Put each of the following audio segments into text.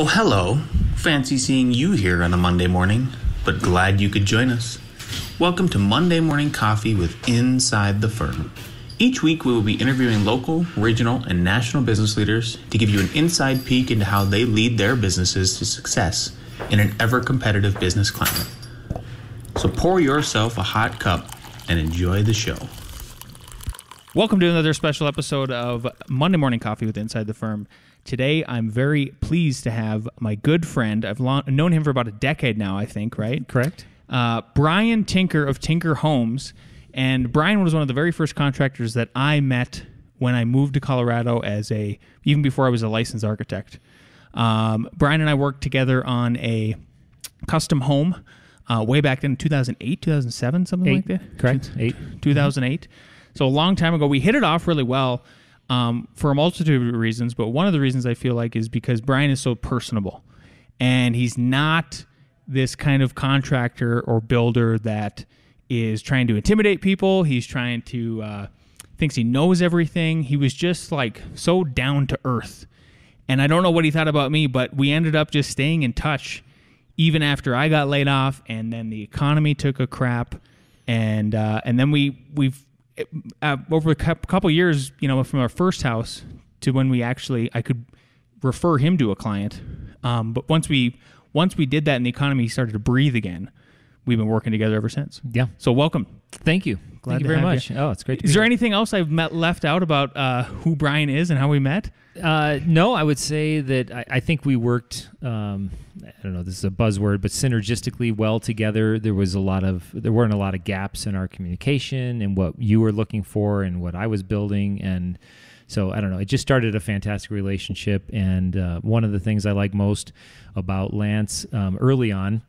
Oh, hello. Fancy seeing you here on a Monday morning, but glad you could join us. Welcome to Monday Morning Coffee with Inside the Firm. Each week we will be interviewing local, regional, and national business leaders to give you an inside peek into how they lead their businesses to success in an ever-competitive business climate. So pour yourself a hot cup and enjoy the show. Welcome to another special episode of Monday Morning Coffee with Inside the Firm. Today, I'm very pleased to have my good friend. I've known him for about a decade now, I think, right? Correct. Brian Tinker of Tinker Homes. And Brian was one of the very first contractors that I met when I moved to Colorado even before I was a licensed architect. Brian and I worked together on a custom home way back then, 2008, 2007, something like that? Correct. 2008. So a long time ago. We hit it off really well. For a multitude of reasons, but one of the reasons I feel like is because Brian is so personable, and he's not this kind of contractor or builder that is trying to intimidate people. He's trying to thinks he knows everything. He was just like so down to earth, and I don't know what he thought about me, but we ended up just staying in touch even after I got laid off, and then the economy took a crap, and then we've. Over a couple years, from our first house to when I could refer him to a client. But once we did that and the economy started to breathe again, we've been working together ever since. Yeah. So welcome. Thank you. Thank you very much. Oh, it's great to be Is there here. anything else I've left out about who Brian is and how we met? No, I would say that I think we worked, I don't know, this is a buzzword, but synergistically well together. There weren't a lot of gaps in our communication and what you were looking for and what I was building. And so, I don't know, it just started a fantastic relationship. And one of the things I like most about Lance early on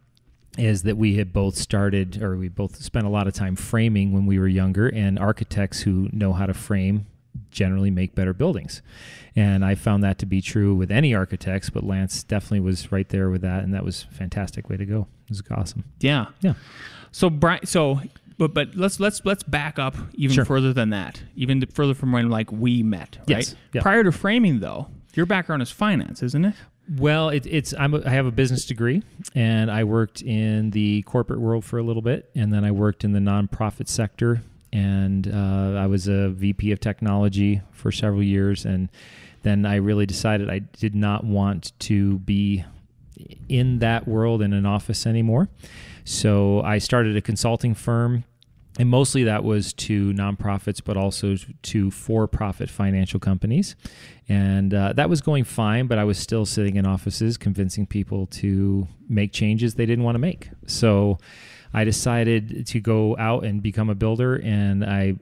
is that we both spent a lot of time framing when we were younger, and architects who know how to frame generally make better buildings. And I found that to be true with any architects, but Lance definitely was right there with that, and that was a fantastic way to go. It was awesome. Yeah. Yeah. So Brian, but let's back up even further than that, even further from when we met, right? Yes. Yeah. Prior to framing, though, your background is finance, isn't it? Well, I have a business degree, and I worked in the corporate world for a little bit, and then I worked in the nonprofit sector, and I was a VP of technology for several years, and then I really decided I did not want to be in that world in an office anymore. So I started a consulting firm, and mostly that was to nonprofits, but also to for-profit financial companies. And that was going fine, but I was still sitting in offices convincing people to make changes they didn't want to make. So I decided to go out and become a builder, and I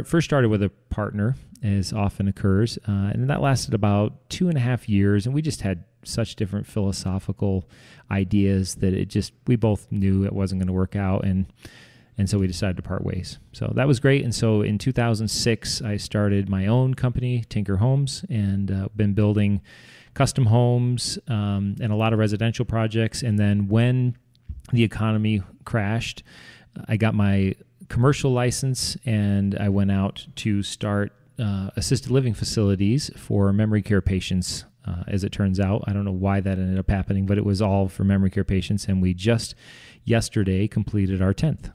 first started with a partner, as often occurs, and that lasted about 2.5 years, and we just had such different philosophical ideas that we both knew it wasn't going to work out, and so we decided to part ways. So that was great. And so in 2006, I started my own company, Tinker Homes, and been building custom homes and a lot of residential projects. And then when the economy crashed, I got my commercial license, and I went out to start assisted living facilities for memory care patients. As it turns out, I don't know why that ended up happening, but it was all for memory care patients. And we just yesterday completed our 10th.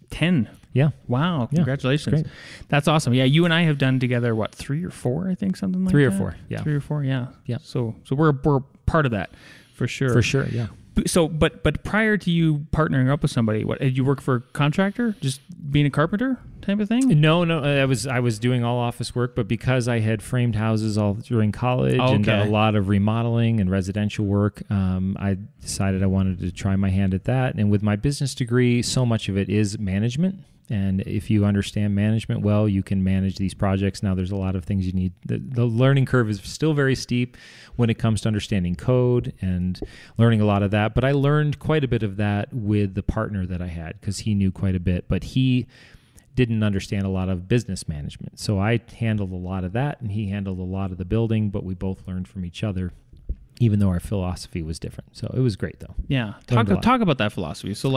10. Yeah. Wow. Yeah. Congratulations. Great. That's awesome. Yeah. You and I have done together, 3 or 4, I think, something like that? 3 or 4. Yeah. 3 or 4. Yeah. Yeah. So we're part of that for sure. For sure. Yeah. So, but prior to you partnering up with somebody, did you work for a contractor, just being a carpenter type of thing? No. I was doing all office work, but because I had framed houses all during college and done a lot of remodeling and residential work, I decided I wanted to try my hand at that. And with my business degree, so much of it is management. And if you understand management well, you can manage these projects. Now, there's a lot of things you need. The learning curve is still very steep when it comes to understanding code and learning a lot of that. But I learned quite a bit of that with the partner that I had, because he knew quite a bit, but he didn't understand a lot of business management. So I handled a lot of that, and he handled a lot of the building, but we both learned from each other, even though our philosophy was different. So it was great, though. Yeah. Talk about that philosophy. So,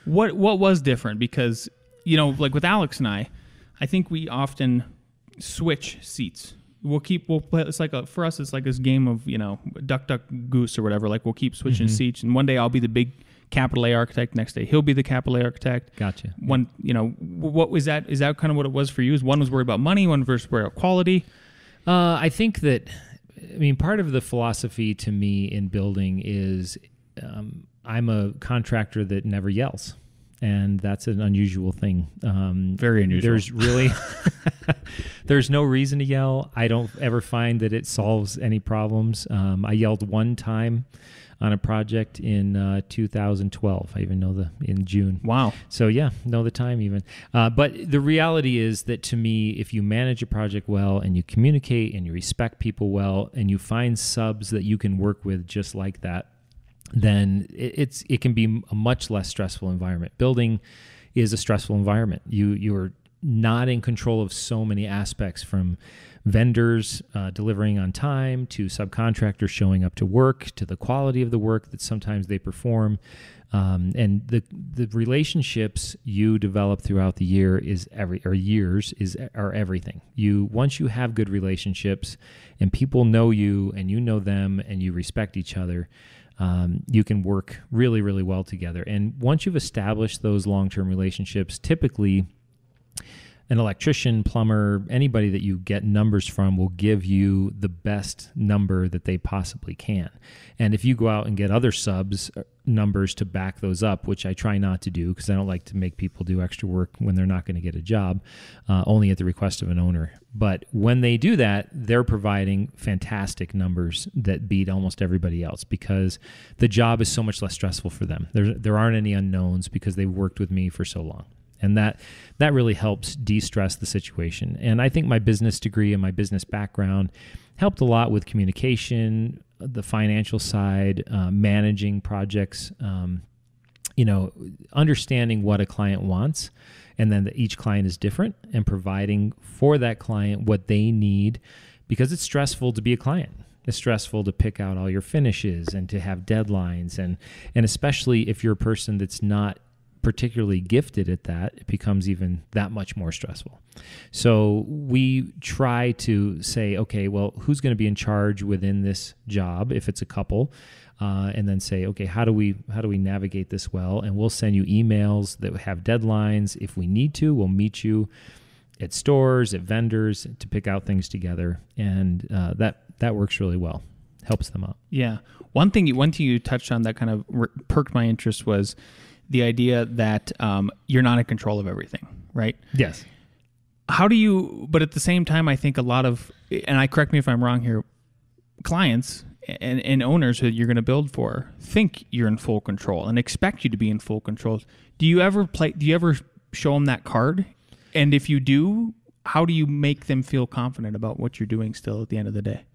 what was different? Because with Alex and I think we often switch seats we'll play. It's like for us, it's like this game of duck, duck, goose or whatever. Like we'll keep switching seats, and one day I'll be the big capital A architect. Next day he'll be the capital A architect. Gotcha. One, what was that? Is that kind of what it was for you? Is one was worried about money, one was worried about quality? I think that, part of the philosophy to me in building is I'm a contractor that never yells. And that's an unusual thing. Very unusual. There's really, there's no reason to yell. I don't ever find that it solves any problems. I yelled one time on a project in 2012. I even know in June. Wow. So yeah, know the time even. But the reality is that to me, if you manage a project well and you communicate and you respect people well and you find subs that you can work with just like that, then it can be a much less stressful environment. Building is a stressful environment. You're not in control of so many aspects, from vendors delivering on time to subcontractors showing up to work to the quality of the work that sometimes they perform. And the relationships you develop throughout the year are everything. Once you have good relationships and people know you and you know them and you respect each other, you can work really, really well together. And once you've established those long-term relationships, typically an electrician, plumber, anybody that you get numbers from will give you the best number that they possibly can. And if you go out and get other subs numbers to back those up, which I try not to do because I don't like to make people do extra work when they're not going to get a job, only at the request of an owner. But when they do that, they're providing fantastic numbers that beat almost everybody else because the job is so much less stressful for them. There aren't any unknowns because they've worked with me for so long. And that really helps de-stress the situation. And I think my business degree and my business background helped a lot with communication, the financial side, managing projects, understanding what a client wants, and then that each client is different, and providing for that client what they need, because it's stressful to be a client. It's stressful to pick out all your finishes and to have deadlines, and especially if you're a person that's not particularly gifted at that, it becomes even that much more stressful. So we try to say, okay, well, who's going to be in charge within this job if it's a couple? And then say, okay, how do we navigate this well? And we'll send you emails that have deadlines. If we need to, we'll meet you at stores, at vendors to pick out things together. And that works really well. Helps them out. Yeah. One thing you touched on that kind of perked my interest was the idea that you're not in control of everything, right? Yes. But at the same time, I think a lot of, and correct me if I'm wrong here, clients and owners that you're going to build for think you're in full control and expect you to be in full control. Do you ever show them that card? And if you do, how do you make them feel confident about what you're doing still at the end of the day?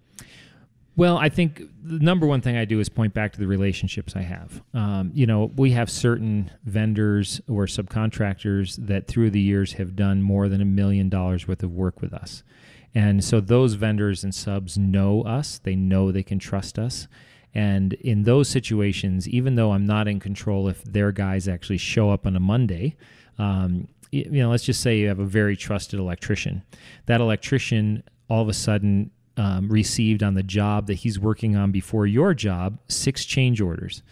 Well, I think the number one thing I do is point back to the relationships I have. We have certain vendors or subcontractors that through the years have done more than $1 million worth of work with us. And so those vendors and subs know us. They know they can trust us. And in those situations, even though I'm not in control if their guys actually show up on a Monday, let's just say you have a very trusted electrician. That electrician all of a sudden received on the job that he's working on before your job 6 change orders.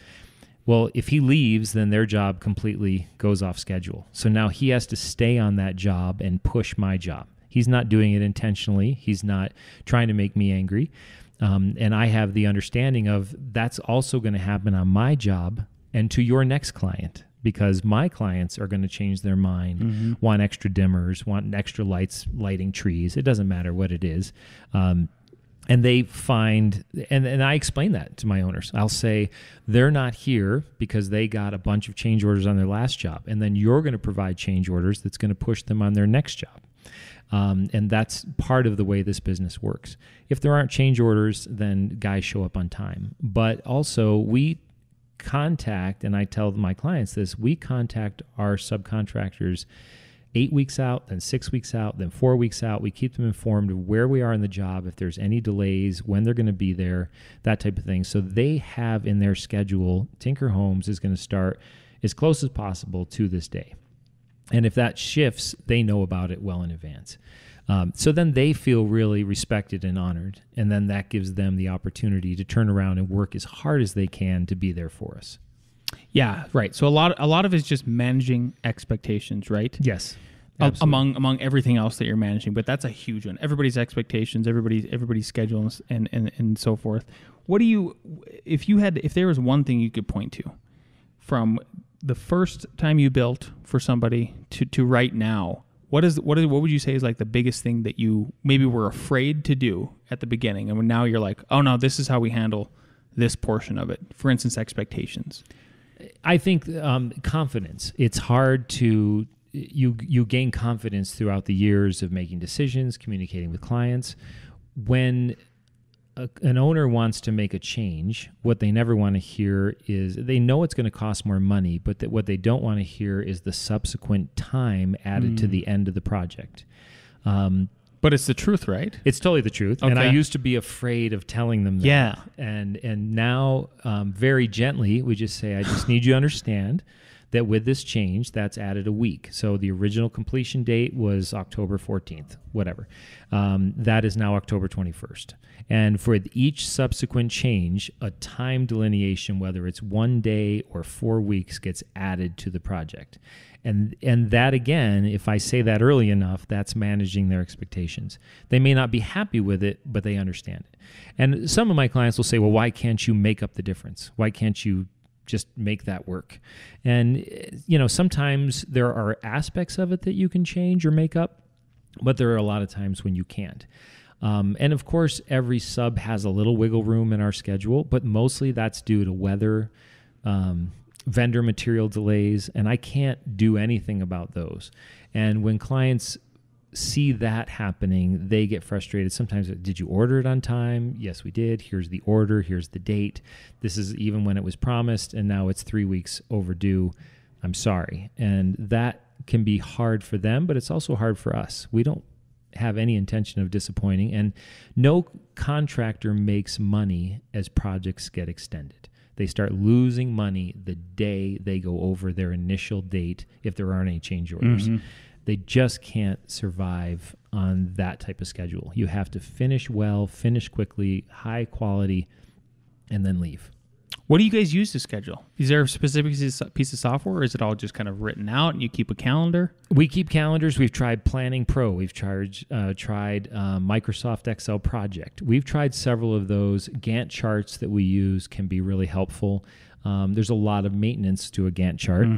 Well, if he leaves, then their job completely goes off schedule. So now he has to stay on that job and push my job. He's not doing it intentionally. He's not trying to make me angry. And I have the understanding of that's also going to happen on my job and to your next client, because my clients are going to change their mind, want extra dimmers, want extra lights, lighting trees. It doesn't matter what it is. And they find, and I explain that to my owners. I'll say, they're not here because they got a bunch of change orders on their last job. And then you're going to provide change orders that's going to push them on their next job. And that's part of the way this business works. If there aren't change orders, then guys show up on time. But also we contact, and I tell my clients this, we contact our subcontractors 8 weeks out, then 6 weeks out, then 4 weeks out. We keep them informed of where we are in the job, if there's any delays, when they're going to be there, that type of thing. So they have in their schedule, Tinker Homes is going to start as close as possible to this day. And if that shifts, they know about it well in advance. So then they feel really respected and honored, and then that gives them the opportunity to turn around and work as hard as they can to be there for us. Yeah, right. So a lot of it's just managing expectations, right? Yes. Among everything else that you're managing, but that's a huge one. Everybody's expectations, everybody's schedules, and so forth. What do you, if there was one thing you could point to from the first time you built for somebody to right now, what would you say is like the biggest thing that you maybe were afraid to do at the beginning, and now you're like, oh no, this is how we handle this portion of it. For instance, expectations. I think confidence. It's hard to. You gain confidence throughout the years of making decisions, communicating with clients. When an owner wants to make a change, what they never want to hear is, they know it's going to cost more money, but that what they don't want to hear is the subsequent time added to the end of the project. But it's the truth, right? It's totally the truth. Okay. And I used to be afraid of telling them that. Yeah. And now very gently, we just say, I just need you to understand that with this change, that's added a week. So the original completion date was October 14th, whatever. That is now October 21st. And for each subsequent change, a time delineation, whether it's 1 day or 4 weeks, gets added to the project. And that, again, if I say that early enough, that's managing their expectations. They may not be happy with it, but they understand it. And some of my clients will say, well, why can't you make up the difference? Why can't you just make that work? And, sometimes there are aspects of it that you can change or make up, but there are a lot of times when you can't. And of course, every sub has a little wiggle room in our schedule, but mostly that's due to weather, vendor material delays, and I can't do anything about those. And when clients see that happening, they get frustrated. Sometimes, did you order it on time? Yes, we did. Here's the order. Here's the date. This is even when it was promised, and now it's 3 weeks overdue. I'm sorry. And that can be hard for them, but it's also hard for us. We don't have any intention of disappointing, and no contractor makes money as projects get extended. They start losing money the day they go over their initial date if there aren't any change orders. Mm-hmm. They just can't survive on that type of schedule. You have to finish well, finish quickly, high quality, and then leave. What do you guys use to schedule? Is there a specific piece of software, or is it all just kind of written out and you keep a calendar? We keep calendars. We've tried Planning Pro. We've tried Microsoft Excel Project. We've tried several of those. Gantt charts that we use can be really helpful. There's a lot of maintenance to a Gantt chart,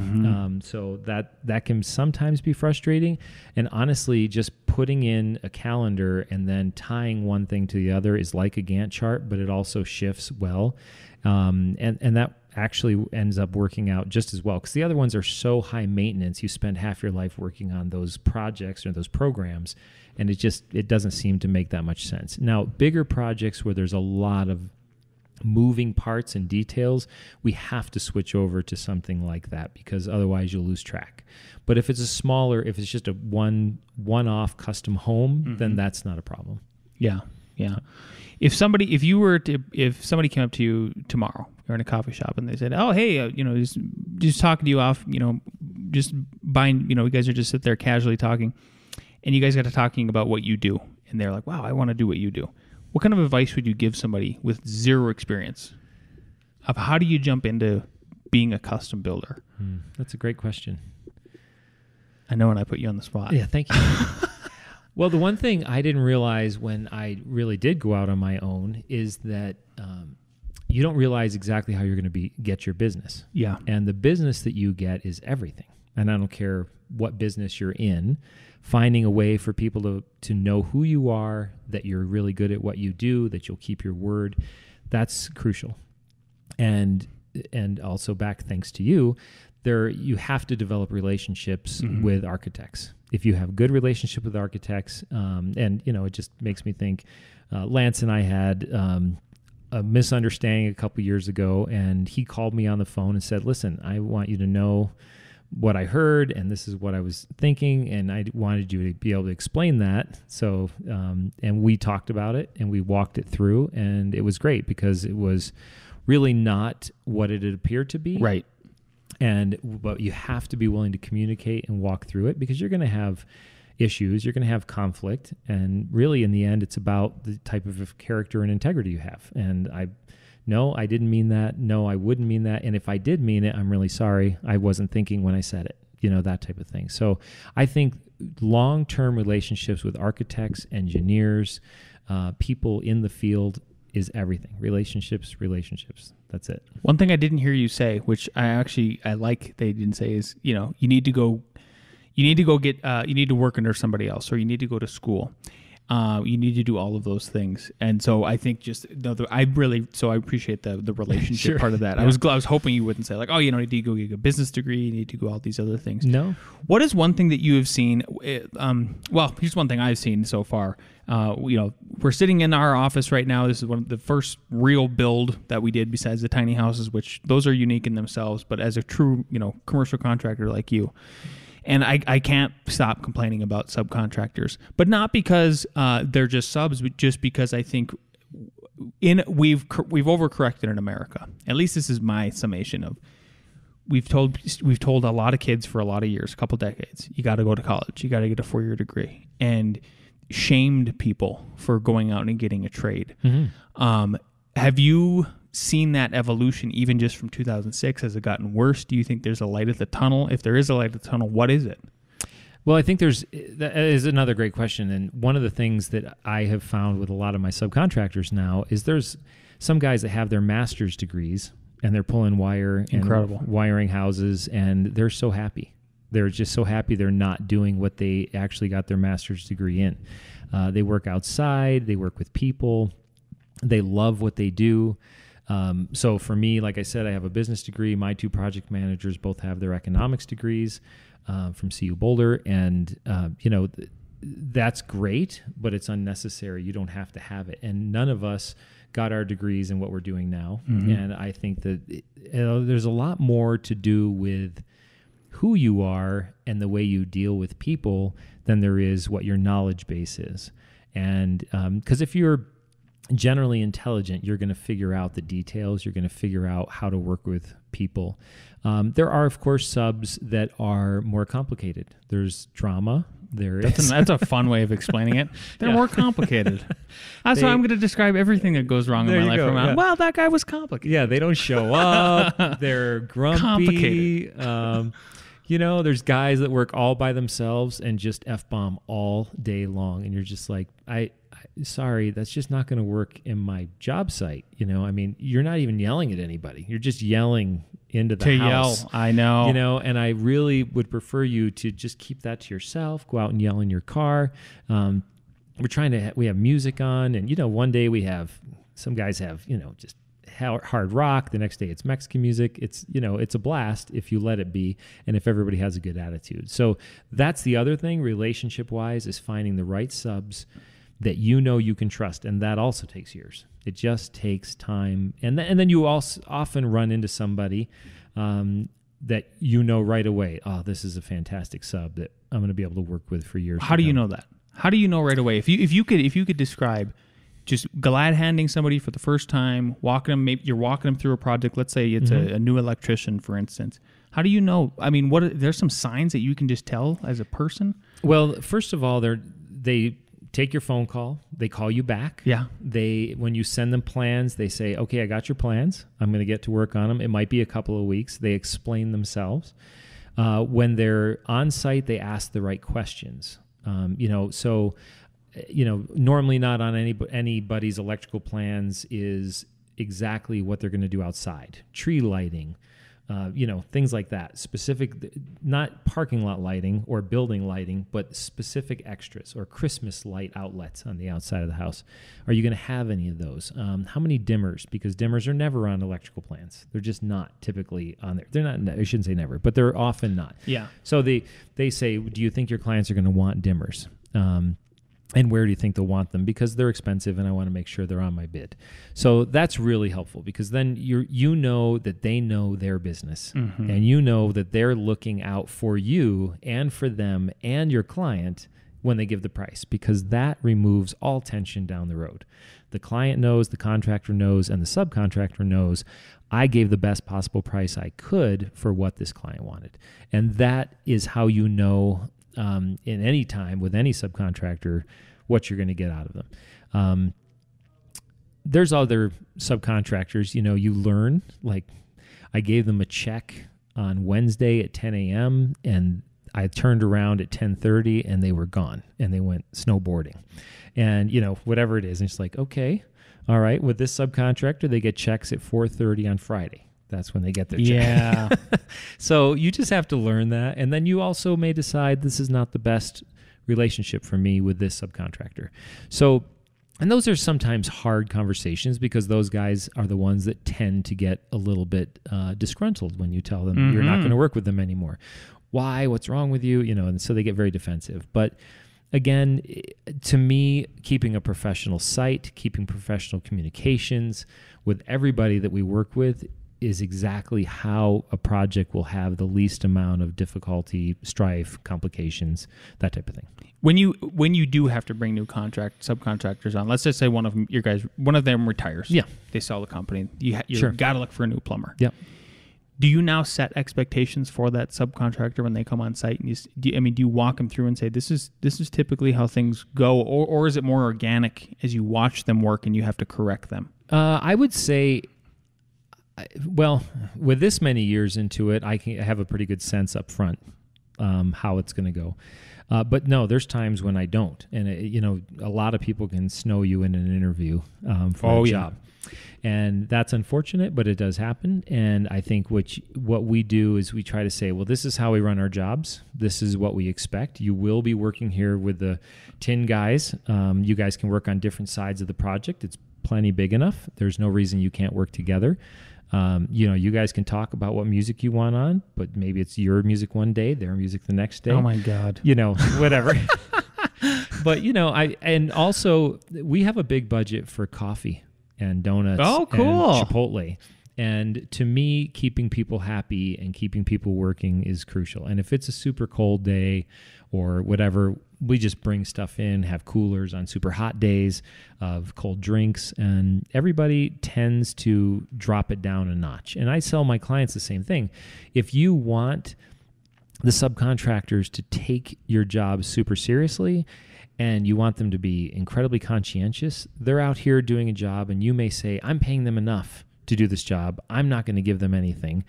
so that can sometimes be frustrating. And honestly, just putting in a calendar and then tying one thing to the other is like a Gantt chart, but it also shifts well. And that actually ends up working out just as well, because the other ones are so high maintenance. You spend half your life working on those projects or those programs, and it doesn't seem to make that much sense. Now, bigger projects where there's a lot of moving parts and details, we have to switch over to something like that, because otherwise you'll lose track. But if it's if it's just a one-off custom home, then that's not a problem. Yeah. If somebody came up to you tomorrow, you're in a coffee shop, and they said, "Oh, hey, just talking to you off, just buying, you guys are just sit there casually talking, and you guys got to talking about what you do," and they're like, "Wow, I want to do what you do." What kind of advice would you give somebody with zero experience of how do you jump into being a custom builder? That's a great question. I know when I put you on the spot. Yeah, thank you. Well, the one thing I didn't realize when I really did go out on my own is that you don't realize exactly how you're going to get your business. Yeah. And the business that you get is everything. And I don't care what business you're in, finding a way for people to know who you are, that you're really good at what you do, that you'll keep your word, that's crucial. And also back thanks to you, you have to develop relationships with architects. If you have good relationship with architects, it just makes me think, Lance and I had a misunderstanding a couple years ago, and he called me on the phone and said, "Listen, I want you to know what I heard, and this is what I was thinking, and I wanted you to be able to explain that." So, and we talked about it, and we walked it through, and it was great because it was really not what it had appeared to be. Right. But you have to be willing to communicate and walk through it, because you're going to have issues. You're going to have conflict. And really, in the end, it's about the type of character and integrity you have. And no, I didn't mean that. No, I wouldn't mean that. And if I did mean it, I'm really sorry. I wasn't thinking when I said it, that type of thing. So I think long-term relationships with architects, engineers, people in the field is everything. Relationships. That's it. One thing I didn't hear you say, which I like they didn't say, is, you need to go get, you need to work under somebody else, or you need to go to school. You need to do all of those things. And so I think I appreciate the relationship Sure. part of that. Yeah. I was hoping you wouldn't say like, oh, you need to go get a business degree. You need to go all these other things. No. What is one thing that you have seen? Well, here's one thing I've seen so far. We're sitting in our office right now. This is one of the first real build that we did besides the tiny houses, which those are unique in themselves, but as a true, commercial contractor like you. And I can't stop complaining about subcontractors, but not because they're just subs, but just because I think we've overcorrected in America. At least this is my summation of we've told a lot of kids for a lot of years, a couple decades, you got to go to college, you got to get a 4-year degree, and shamed people for going out and getting a trade. Mm-hmm. Have you seen that evolution even just from 2006? Has it gotten worse? Do you think there's a light at the tunnel? If there is a light at the tunnel, what is it? Well, I think that is another great question. And one of the things that I have found with a lot of my subcontractors now is there's some guys that have their master's degrees and they're pulling wire and wiring houses, and they're so happy. They're just so happy they're not doing what they actually got their master's degree in. They work outside, they work with people, they love what they do. So for me, like I said, I have a business degree. My 2 project managers both have their economics degrees from CU Boulder. And, that's great, but it's unnecessary. You don't have to have it. And none of us got our degrees in what we're doing now. Mm-hmm. And I think that there's a lot more to do with who you are and the way you deal with people than there is what your knowledge base is. And because if you're generally intelligent, you're going to figure out the details. You're going to figure out how to work with people. There are, of course, subs that are more complicated. There's drama. That's a fun way of explaining it. They're more complicated. That's how I'm going to describe everything that goes wrong in my life. From now. Well, that guy was complicated. Yeah, they don't show up. They're grumpy. Complicated. There's guys that work all by themselves and just F-bomb all day long. And you're just like, sorry, that's just not going to work in my job site. You're not even yelling at anybody. You're just yelling into the house. Yell. I know. And I really would prefer you to just keep that to yourself. Go out and yell in your car. We have music on, and one day some guys have just hard rock. The next day it's Mexican music. It's a blast if you let it be, and if everybody has a good attitude. So that's the other thing, relationship wise, is finding the right subs that you can trust, and that also takes years. It just takes time, and then you also often run into somebody that right away. Oh, this is a fantastic sub that I'm going to be able to work with for years. How do you know that? How do you know right away? If you could describe just glad handing somebody for the first time, you're walking them through a project. Let's say it's a new electrician, for instance. How do you know? There's some signs that you can just tell as a person? Well, first of all, they take your phone call. They call you back. Yeah. When you send them plans, they say, okay, I got your plans. I'm going to get to work on them. It might be a couple of weeks. They explain themselves. When they're on site, they ask the right questions. Normally not on anybody's electrical plans is exactly what they're going to do outside. Tree lighting, things like that. Specific, not parking lot lighting or building lighting, but specific extras or Christmas light outlets on the outside of the house. Are you going to have any of those? How many dimmers? Because dimmers are never on electrical plans. They're just not typically on there. They're not, I shouldn't say never, but they're often not. Yeah. So they say, do you think your clients are going to want dimmers? And where do you think they'll want them? Because they're expensive, and I want to make sure they're on my bid. So that's really helpful, because then you know that they know their business, and you know that they're looking out for you and for them and your client when they give the price, because that removes all tension down the road. The client knows, the contractor knows, and the subcontractor knows, I gave the best possible price I could for what this client wanted. And that is how you know in any time with any subcontractor what you're going to get out of them. There's other subcontractors, you learn, like I gave them a check on Wednesday at 10 a.m. and I turned around at 10:30 and they were gone and they went snowboarding and, whatever it is. And it's like, okay, all right. With this subcontractor, they get checks at 4:30 on Friday. That's when they get their check. Yeah. So you just have to learn that. And then you also may decide this is not the best relationship for me with this subcontractor. So, and those are sometimes hard conversations because those guys are the ones that tend to get a little bit disgruntled when you tell them you're not going to work with them anymore. Why? What's wrong with you? And so they get very defensive. But again, to me, keeping a professional site, keeping professional communications with everybody that we work with is exactly how a project will have the least amount of difficulty, strife, complications, that type of thing. When you do have to bring new subcontractors on, let's just say one of them retires. Yeah. They sell the company. You Sure. got to look for a new plumber. Yeah. Do you now set expectations for that subcontractor when they come on site? And do you walk them through and say, this is typically how things go, or is it more organic as you watch them work and you have to correct them? I would say, well, with this many years into it, I have a pretty good sense up front how it's going to go. But no, there's times when I don't. And, a lot of people can snow you in an interview for a job. And that's unfortunate, but it does happen. And I think what we do is we try to say, well, this is how we run our jobs. This is what we expect. You will be working here with the 10 guys. You guys can work on different sides of the project. It's plenty big enough. There's no reason you can't work together. You guys can talk about what music you want on, but maybe it's your music one day, their music the next day. Oh my God. Whatever. But, and also we have a big budget for coffee and donuts. Oh, cool. And Chipotle. And to me, keeping people happy and keeping people working is crucial. And if it's a super cold day or whatever, we just bring stuff in, have coolers on super hot days of cold drinks, and everybody tends to drop it down a notch. And I tell my clients the same thing. If you want the subcontractors to take your job super seriously and you want them to be incredibly conscientious, they're out here doing a job and you may say, I'm paying them enough to do this job. I'm not going to give them anything.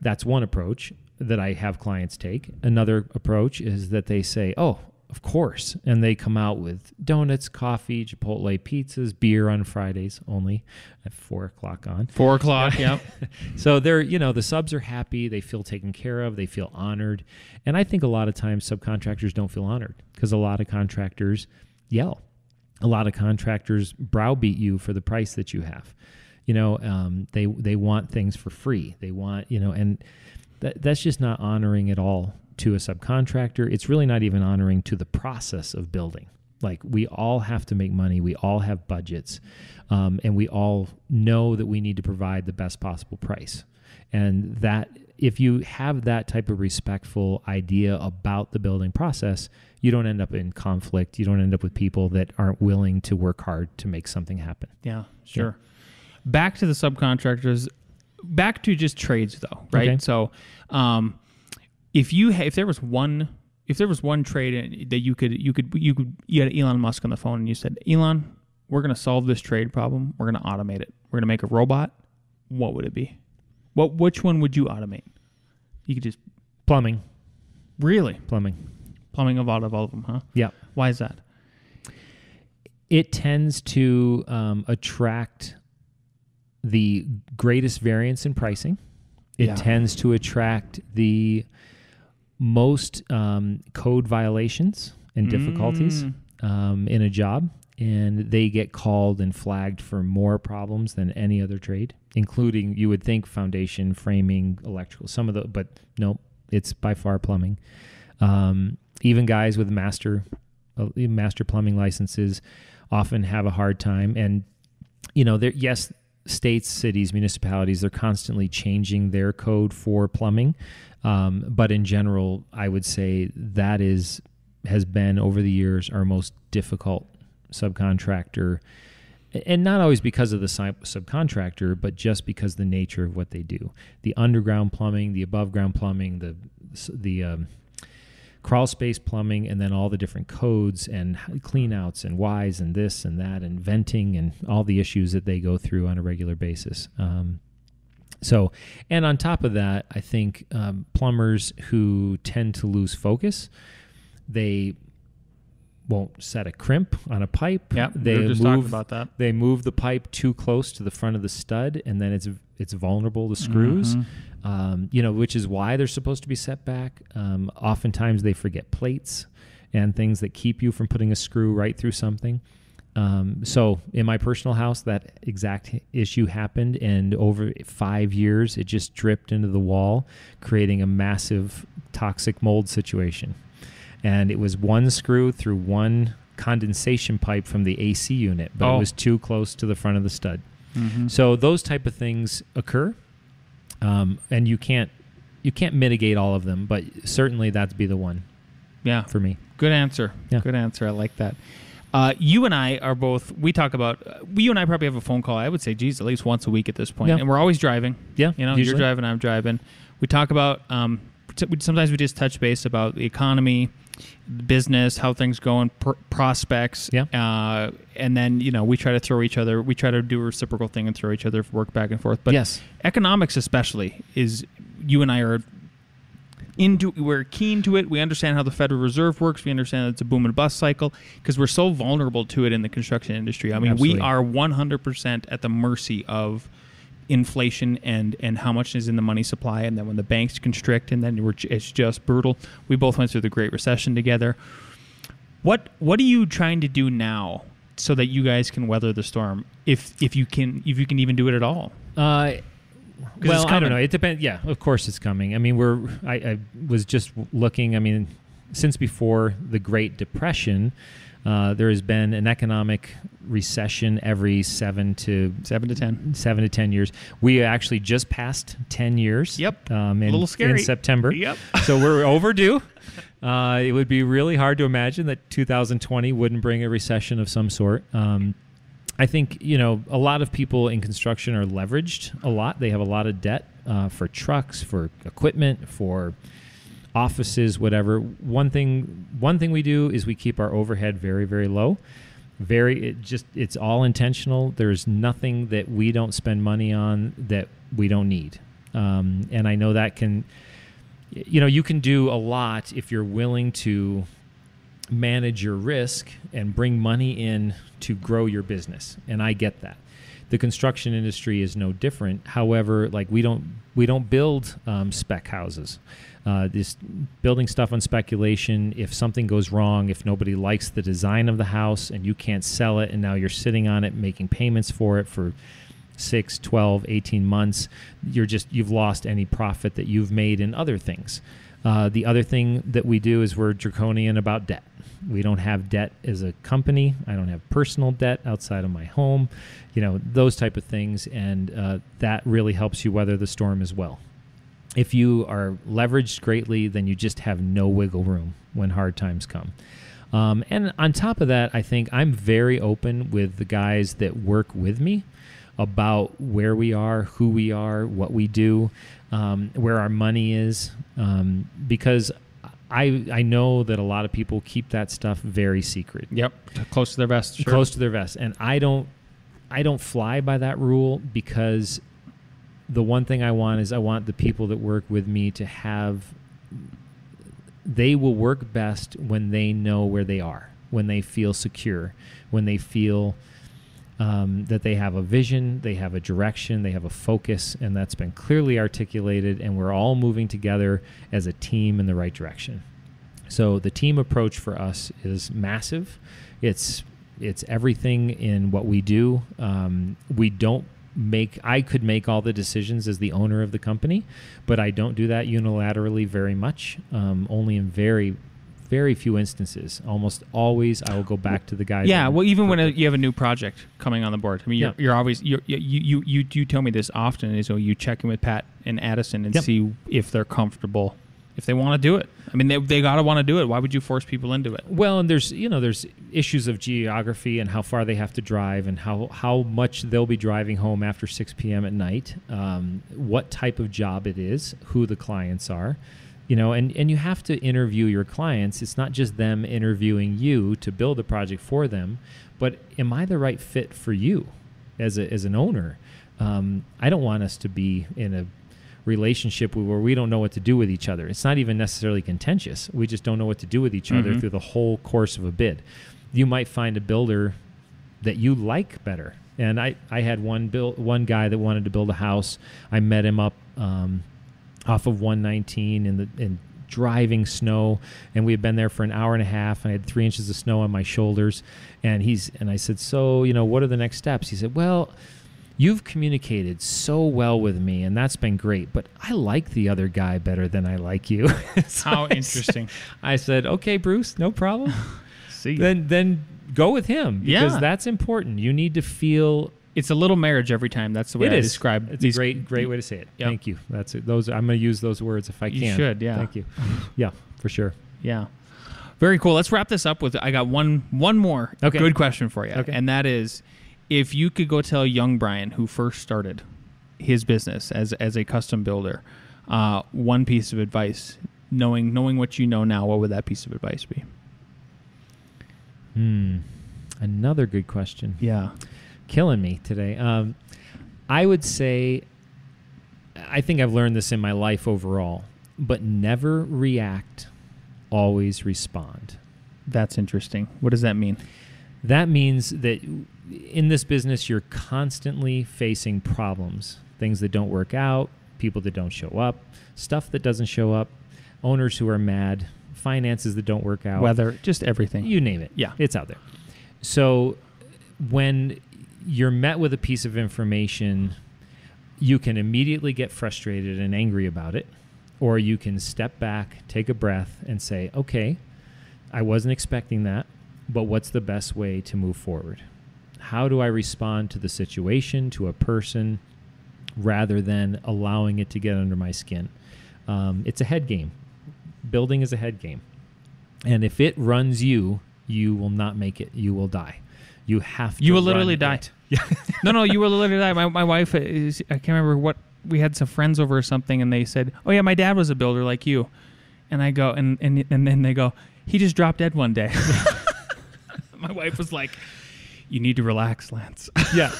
That's one approach that I have clients take. Another approach is that they say, oh, of course. And they come out with donuts, coffee, Chipotle, pizzas, beer on Fridays only at 4:00 on. 4:00, yep. So they're, the subs are happy. They feel taken care of. They feel honored. And I think a lot of times subcontractors don't feel honored because a lot of contractors yell. A lot of contractors browbeat you for the price that you have. They want things for free. They want, and that's just not honoring at all to a subcontractor. It's really not even honoring to the process of building. Like, we all have to make money. We all have budgets. And we all know that we need to provide the best possible price. And that if you have that type of respectful idea about the building process, you don't end up in conflict. You don't end up with people that aren't willing to work hard to make something happen. Yeah, sure. Yeah. Back to the subcontractors, back to just trades though, right? Okay. So, if there was one trade that you had Elon Musk on the phone and you said, Elon, we're going to solve this trade problem. We're going to automate it. We're going to make a robot. What would it be? Which one would you automate? You could just Plumbing. Really? Plumbing of all of them, huh? Yeah. Why is that? It tends to attract the greatest variance in pricing. It tends to attract the most code violations and difficulties in a job, and they get called and flagged for more problems than any other trade, including, you would think, foundation, framing, electrical, but no, it's by far plumbing. Even guys with master plumbing licenses often have a hard time, and yes, states, cities, municipalities, they're constantly changing their code for plumbing. But in general, I would say that has been over the years our most difficult subcontractor, and not always because of the subcontractor, but just because the nature of what they do. The underground plumbing, the above ground plumbing, the crawl space plumbing, and then all the different codes and cleanouts and whys and this and that and venting and all the issues that they go through on a regular basis. And on top of that, I think plumbers who tend to lose focus, they won't set a crimp on a pipe. Yeah, they we were just talking about that. They move the pipe too close to the front of the stud, and then it's vulnerable to screws. Which is why they're supposed to be set back. Oftentimes they forget plates and things that keep you from putting a screw right through something. So in my personal house, that exact issue happened, and over 5 years, it just dripped into the wall, creating a massive toxic mold situation. And it was one screw through one condensation pipe from the AC unit, but it was too close to the front of the stud. So those type of things occur, and you can't mitigate all of them, but certainly that'd be the one. Yeah, for me. Good answer. Yeah. Good answer. I like that. You and I are both. We talk about. You and I probably have a phone call. I would say, geez, at least once a week at this point, and we're always driving. Yeah, usually. You're driving, I'm driving. We talk about. Sometimes we just touch base about the economy, business, how things going, prospects. Yeah. And then we try to throw each other. We try to do a reciprocal thing and throw each other work back and forth. But yes, economics especially is. You and I are. We're keen to it. We understand how the Federal Reserve works. We understand that it's a boom and bust cycle because we're so vulnerable to it in the construction industry. I mean, Absolutely. We are 100% at the mercy of inflation and how much is in the money supply. And then when the banks constrict, and then it's just brutal. We both went through the Great Recession together. What are you trying to do now so that you guys can weather the storm? If you can even do it at all? Well, I don't know. It depends. Yeah, of course it's coming. I mean, I was just looking. I mean, since before the Great Depression, there has been an economic recession every 7 to 10 years. We actually just passed 10 years. Yep. A little scary. In September. Yep. So we're overdue. It would be really hard to imagine that 2020 wouldn't bring a recession of some sort. I think, a lot of people in construction are leveraged a lot. They have a lot of debt for trucks, for equipment, for offices, whatever. One thing we do is we keep our overhead very, very low. It's all intentional. There's nothing that we don't spend money on that we don't need. And I know that you can do a lot if you're willing to manage your risk and bring money in to grow your business, and I get that. The construction industry is no different. However, we don't build spec houses. This building stuff on speculation. If something goes wrong, if nobody likes the design of the house and you can't sell it, and now you're sitting on it making payments for it for 6, 12, 18 months, you've lost any profit that you've made in other things. The other thing that we do is we're draconian about debt. We don't have debt as a company. I don't have personal debt outside of my home, those type of things. And that really helps you weather the storm as well. If you are leveraged greatly, then you just have no wiggle room when hard times come. And on top of that, I think I'm very open with the guys that work with me about where we are, who we are, what we do, where our money is, because I know that a lot of people keep that stuff very secret. Yep, close to their vest. Sure. Close to their vest, and I don't fly by that rule, because the one thing I want the people that work with me to have. They will work best when they know where they are, when they feel secure, when they feel that they have a vision, they have a direction, they have a focus, and that's been clearly articulated, and we're all moving together as a team in the right direction. So the team approach for us is massive. It's everything in what we do. I could make all the decisions as the owner of the company, but I don't do that unilaterally very much, only in very, very few instances. Almost always I will go back to the guys. Yeah, well, even when you have a new project coming on the board. I mean, you're always, you tell me this often, is you check in with Pat and Addison and see if they're comfortable, if they want to do it. I mean, they got to want to do it. Why would you force people into it? Well, and there's issues of geography and how far they have to drive and how much they'll be driving home after 6 p.m. at night, what type of job it is, who the clients are. And you have to interview your clients. It's not just them interviewing you to build a project for them, but am I the right fit for you as an owner? I don't want us to be in a relationship where we don't know what to do with each other. It's not even necessarily contentious. We just don't know what to do with each other through the whole course of a bid. You might find a builder that you like better. And I had one guy that wanted to build a house. I met him up off of 119 in driving snow, and we had been there for an hour and a half, and I had 3 inches of snow on my shoulders. And I said, so, what are the next steps? He said, well, you've communicated so well with me, and that's been great, but I like the other guy better than I like you. So How interesting. I said, okay, Bruce, no problem. See. Then go with him, because that's important. You need to feel... It's a little marriage every time. That's the way I describe it. It's a great way to say it. Yep. Thank you. That's it. I'm going to use those words if I can. You should, yeah. Thank you. Yeah, for sure. Yeah. Very cool. Let's wrap this up with, I got one more good question for you. Okay. And that is, if you could go tell young Brian, who first started his business as a custom builder, one piece of advice, knowing what you know now, what would that piece of advice be? Another good question. Yeah. Killing me today. I would say, I think I've learned this in my life overall, but never react, always respond. That's interesting. What does that mean? That means that in this business, you're constantly facing problems, things that don't work out, people that don't show up, stuff that doesn't show up, owners who are mad, finances that don't work out. Weather, just everything. You name it. Yeah. It's out there. So when you're met with a piece of information, you can immediately get frustrated and angry about it, or you can step back, take a breath, and say, okay, I wasn't expecting that, but what's the best way to move forward? How do I respond to the situation, to a person, rather than allowing it to get under my skin? It's a head game. Building is a head game. And if it runs you, you will not make it. You will die. You have to. You will literally die. Yeah. No, you will literally die. My wife is, I can't remember what, we had some friends over or something, and they said, oh yeah, my dad was a builder like you. And I go, and then they go, he just dropped dead one day. My wife was like, you need to relax, Lance. Yeah.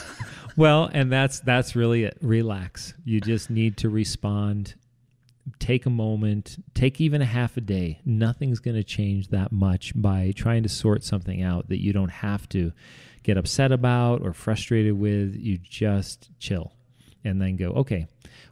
Well, and that's really it. Relax. You just need to respond. Take a moment. Take even a half a day. Nothing's going to change that much by trying to sort something out that you don't have to get upset about or frustrated with. You just chill and then go, okay,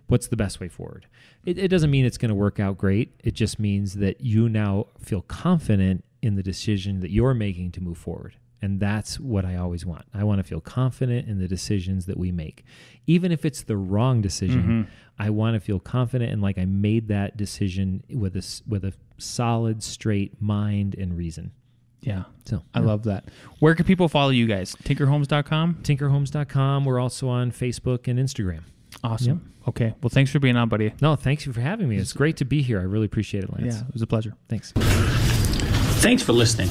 what's the best way forward? It doesn't mean it's going to work out great. It just means that you now feel confident in the decision that you're making to move forward. And that's what I always want. I want to feel confident in the decisions that we make. Even if it's the wrong decision, I want to feel confident and like I made that decision with a solid, straight mind and reason. Yeah. So I love that. Where can people follow you guys? Tinkerhomes.com? Tinkerhomes.com. We're also on Facebook and Instagram. Awesome. Yep. Okay. Well, thanks for being on, buddy. No, thanks for having me. It's great to be here. I really appreciate it, Lance. Yeah, it was a pleasure. Thanks. Thanks for listening.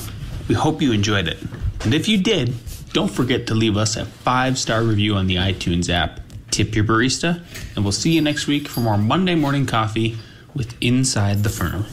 We hope you enjoyed it. And if you did, don't forget to leave us a 5-star review on the iTunes app. Tip your barista, and we'll see you next week for more Monday Morning Coffee with Inside the Firm.